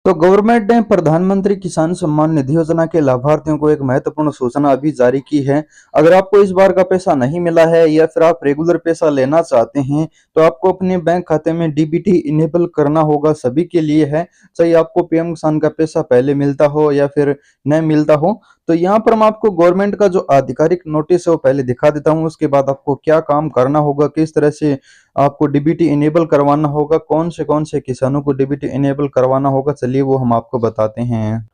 तो गवर्नमेंट ने प्रधानमंत्री किसान सम्मान निधि योजना के लाभार्थियों को एक महत्वपूर्ण सूचना अभी जारी की है। अगर आपको इस बार का पैसा नहीं मिला है या फिर आप रेगुलर पैसा लेना चाहते हैं, तो आपको अपने बैंक खाते में डीबीटी इनेबल करना होगा। सभी के लिए है, चाहे आपको पीएम किसान का पैसा पहले मिलता हो या फिर न मिलता हो। तो यहाँ पर मैं आपको गवर्नमेंट का जो आधिकारिक नोटिस है वो पहले दिखा देता हूँ, उसके बाद आपको क्या काम करना होगा, किस तरह से आपको डीबीटी इनेबल करवाना होगा, कौन से किसानों को डीबीटी इनेबल करवाना होगा, चलिए वो हम आपको बताते हैं।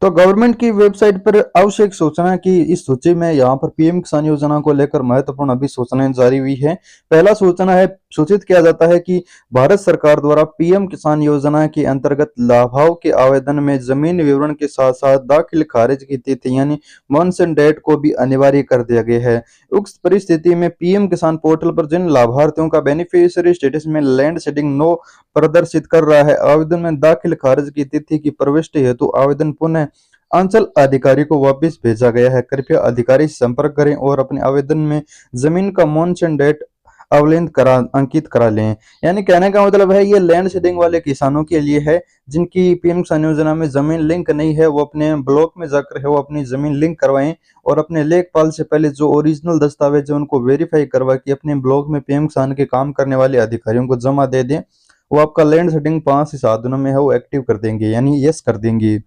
तो गवर्नमेंट की वेबसाइट पर आवश्यक सूचना की इस सूची में यहाँ पर पीएम किसान योजना को लेकर महत्वपूर्ण अभी सूचनाएं जारी हुई है। पहला सूचना है, सूचित किया जाता है कि भारत सरकार द्वारा पीएम किसान योजना के अंतर्गत लाभाओं के आवेदन में जमीन विवरण के साथ साथ दाखिल खारिज की तिथि यानी मॉनसून डेट को भी अनिवार्य कर दिया गया है। उक्त परिस्थिति में पीएम किसान पोर्टल पर जिन लाभार्थियों का बेनिफिशियरी स्टेटस में लैंड शेडिंग नो प्रदर्शित कर रहा है, आवेदन में दाखिल खारिज की तिथि की प्रविष्टि हेतु आवेदन पुनः अंचल अधिकारी को वापस भेजा गया है। कृपया अधिकारी से संपर्क करें और अपने आवेदन में जमीन का मॉनसून डेट अवलिंद करा अंकित करा लें। यानी कहने का मतलब है, ये लैंड सीडिंग वाले किसानों के लिए है जिनकी पीएम किसान योजना में जमीन लिंक नहीं है। वो अपने ब्लॉक में जाकर है वो अपनी जमीन लिंक करवाएं और अपने लेखपाल से पहले जो ओरिजिनल दस्तावेज है उनको वेरीफाई करवा के अपने ब्लॉक में पीएम किसान के काम करने वाले अधिकारियों को जमा दे दें। वो आपका लैंड सेटिंग 5 से 7 दिनों में है वो एक्टिव कर देंगे, यानी यस कर देंगे।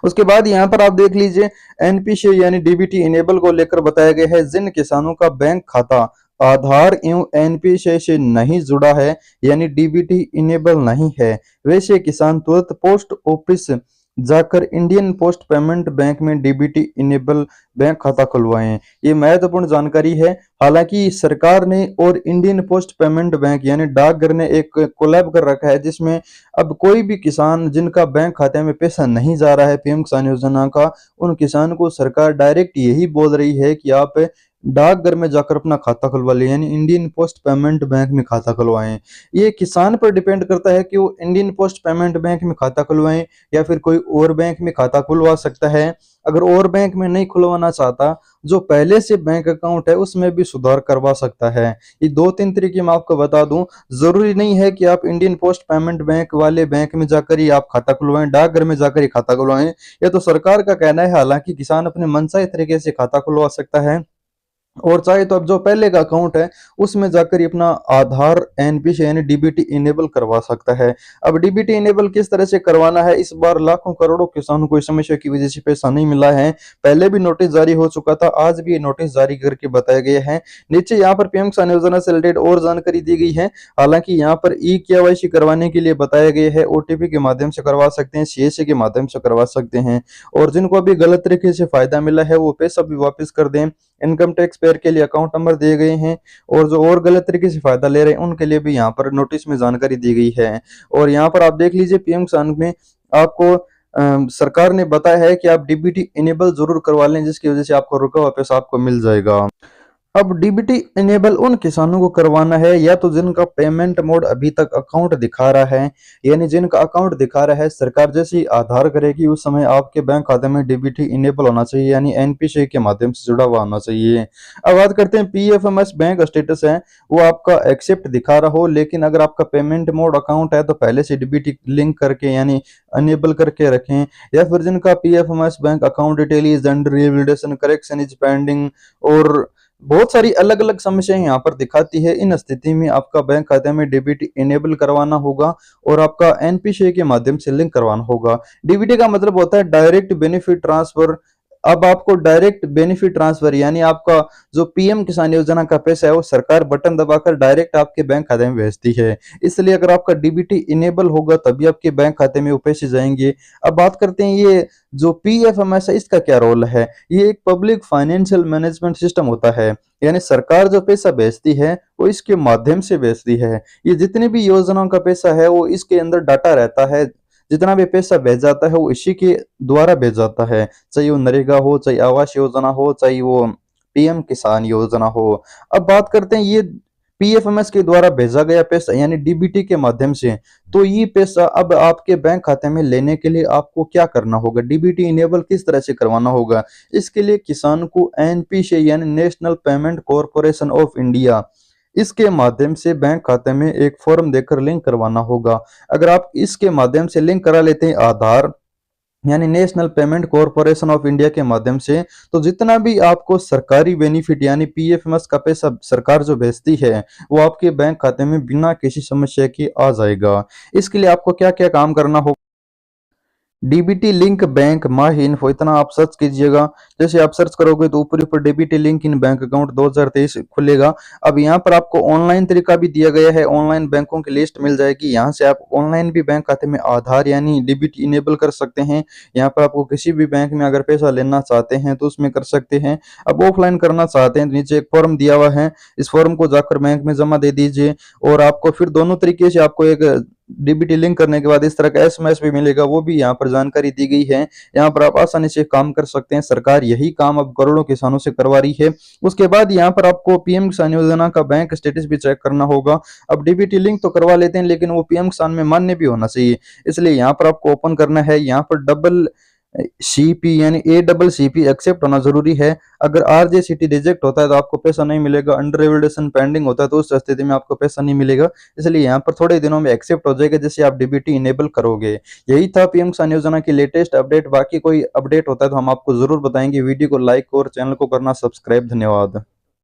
उसके बाद यहाँ पर आप देख लीजिए, एनपीसी यानी डीबीटी इनेबल को लेकर बताया गया है, जिन किसानों का बैंक खाता आधार एवं एनपीसी से नहीं जुड़ा है यानी डीबीटी इनेबल नहीं है, वैसे किसान तुरंत पोस्ट ऑफिस जाकर इंडियन पोस्ट पेमेंट बैंक में डीबीटी इनेबल बैंक खाता खुलवाएं। ये महत्वपूर्ण जानकारी है। हालांकि सरकार ने और इंडियन पोस्ट पेमेंट बैंक यानी डाकघर ने एक कोलैब कर रखा है, जिसमें अब कोई भी किसान जिनका बैंक खाते में पैसा नहीं जा रहा है पीएम किसान योजना का, उन किसान को सरकार डायरेक्ट यही बोल रही है कि आप डाकघर में जाकर अपना खाता खुलवा लें, यानी इंडियन पोस्ट पेमेंट बैंक में खाता खुलवाएं। ये किसान पर डिपेंड करता है कि वो इंडियन पोस्ट पेमेंट बैंक में खाता खुलवाएं या फिर कोई और बैंक में खाता खुलवा सकता है। अगर और बैंक में नहीं खुलवाना चाहता, जो पहले से बैंक अकाउंट है उसमें भी सुधार करवा सकता है। ये 2-3 तरीके मैं आपको बता दूं। जरूरी नहीं है कि आप इंडियन पोस्ट पेमेंट बैंक वाले बैंक में जाकर ही आप खाता खुलवाएं, डाकघर में जाकर ही खाता खुलवाएं। यह तो सरकार का कहना है। हालांकि किसान अपने मनचाहे तरीके से खाता खुलवा सकता है, और चाहे तो अब जो पहले का अकाउंट है उसमें जाकर ही अपना आधार एनपीसी यानी डीबीटी इनेबल करवा सकता है। अब डीबीटी इनेबल किस तरह से करवाना है, इस बार लाखों करोड़ों किसानों को इस समस्या की वजह से पैसा नहीं मिला है। पहले भी नोटिस जारी हो चुका था, आज भी ये नोटिस जारी करके बताया गया है। नीचे यहाँ पर पीएम किसान योजना से रिलेटेड और जानकारी दी गई है। हालांकि यहाँ पर ई केवाईसी करवाने के लिए बताया गया है, ओटीपी के माध्यम से करवा सकते हैं, सीएससी के माध्यम से करवा सकते हैं, और जिनको अभी गलत तरीके से फायदा मिला है वो पैसा भी वापस कर दें। इनकम टैक्स पेयर के लिए अकाउंट नंबर दिए गए हैं, और जो और गलत तरीके से फायदा ले रहे हैं उनके लिए भी यहाँ पर नोटिस में जानकारी दी गई है। और यहाँ पर आप देख लीजिए, पीएम किसान में आपको सरकार ने बताया है कि आप डीबीटी इनेबल जरूर करवा लें, जिसकी वजह से आपको रुका हुआ पैसा आपको मिल जाएगा। अब डीबीटी इनेबल उन किसानों को करवाना है या तो जिनका पेमेंट मोड अभी तक अकाउंट दिखा रहा है, यानी जिनका अकाउंट दिखा रहा है, सरकार जैसे ही आधार करेगी उस समय आपके बैंक खाते में डीबीटी इनेबल होना चाहिए, यानी एनपीसी के माध्यम से जुड़ा हुआ होना चाहिए। अब बात करते हैं पीएफएमएस बैंक स्टेटस है, वो आपका एक्सेप्ट दिखा रहा हो, लेकिन अगर आपका पेमेंट मोड अकाउंट है तो पहले से डीबीटी लिंक करके यानी अनेबल करके रखें। या फिर जिनका PFMS bank account detail is under revalidation, correction is pending, और बहुत सारी अलग अलग समस्याएं यहाँ पर दिखाती है। इन स्थिति में आपका बैंक खाते में डीबीटी इनेबल करवाना होगा और आपका एनपीसीआई के माध्यम से लिंक करवाना होगा। डीबीटी का मतलब होता है डायरेक्ट बेनिफिट ट्रांसफर। अब आपको डायरेक्ट बेनिफिट ट्रांसफर यानी आपका जो पीएम किसान योजना का पैसा है वो सरकार बटन दबाकर डायरेक्ट आपके बैंक खाते में भेजती है। इसलिए अगर आपका डीबीटी इनेबल होगा तभी आपके बैंक खाते में वो पैसे जाएंगे। अब बात करते हैं ये जो पीएफएमएस है इसका क्या रोल है। ये एक पब्लिक फाइनेंशियल मैनेजमेंट सिस्टम होता है, यानी सरकार जो पैसा भेजती है वो इसके माध्यम से भेजती है। ये जितनी भी योजनाओं का पैसा है वो इसके अंदर डाटा रहता है। जितना भी पैसा भेज जाता है वो इसी के द्वारा भेज जाता है, चाहे वो नरेगा हो, चाहे आवास योजना हो, चाहे वो पीएम किसान योजना हो। अब बात करते हैं ये पीएफएमएस के द्वारा भेजा गया पैसा यानी डीबीटी के माध्यम से, तो ये पैसा अब आपके बैंक खाते में लेने के लिए आपको क्या करना होगा, डीबीटी इनेबल किस तरह से करवाना होगा। इसके लिए किसान को एनपीसी यानी national payment corporation of India इसके माध्यम से बैंक खाते में एक फॉर्म देकर लिंक करवाना होगा। अगर आप इसके माध्यम से लिंक करा लेते हैं आधार यानी national payment corporation of India के माध्यम से, तो जितना भी आपको सरकारी बेनिफिट यानी पीएफएमएस का पैसा सरकार जो भेजती है वो आपके बैंक खाते में बिना किसी समस्या के आ जाएगा। इसके लिए आपको क्या क्या काम करना होगा, डीबीटी लिंक बैंक माही इन्फो इतना आप सर्च कीजिएगा। जैसे आप सर्च करोगे तो ऊपर ऊपर DBT link in bank account 2023 खुलेगा। अब यहाँ पर आपको ऑनलाइन तरीका भी दिया गया है, ऑनलाइन बैंकों की लिस्ट मिल जाएगी। यहाँ से आप ऑनलाइन भी बैंक खाते में आधार यानी डीबीटी इनेबल कर सकते हैं। यहाँ पर आपको किसी भी बैंक में अगर पैसा लेना चाहते हैं तो उसमें कर सकते हैं। अब ऑफलाइन करना चाहते हैं तो नीचे एक फॉर्म दिया हुआ है, इस फॉर्म को जाकर बैंक में जमा दे दीजिए और आपको फिर दोनों तरीके से आपको एक डीबीटी लिंक करने के बाद इस तरह का एसएमएस भी मिलेगा, वो भी यहाँ पर जानकारी दी गई है। यहाँ पर आप आसानी से काम कर सकते हैं। सरकार यही काम अब करोड़ों किसानों से करवा रही है। उसके बाद यहाँ पर आपको पीएम किसान योजना का बैंक स्टेटस भी चेक करना होगा। अब डीबीटी लिंक तो करवा लेते हैं लेकिन वो पीएम किसान में मान्य भी होना चाहिए, इसलिए यहाँ पर आपको ओपन करना है। यहाँ पर डबल सीपी यानी ACCP एक्सेप्ट होना जरूरी है। अगर RJCT रिजेक्ट होता है तो आपको पैसा नहीं मिलेगा, अंडर एविडेशन पेंडिंग होता है तो उस स्थिति में आपको पैसा नहीं मिलेगा। इसलिए यहाँ पर थोड़े दिनों में एक्सेप्ट हो जाएगा जैसे आप डीबीटी इनेबल करोगे। यही था पीएम किसान योजना की लेटेस्ट अपडेट। बाकी कोई अपडेट होता है तो हम आपको जरूर बताएंगे। वीडियो को लाइक और चैनल को करना सब्सक्राइब। धन्यवाद।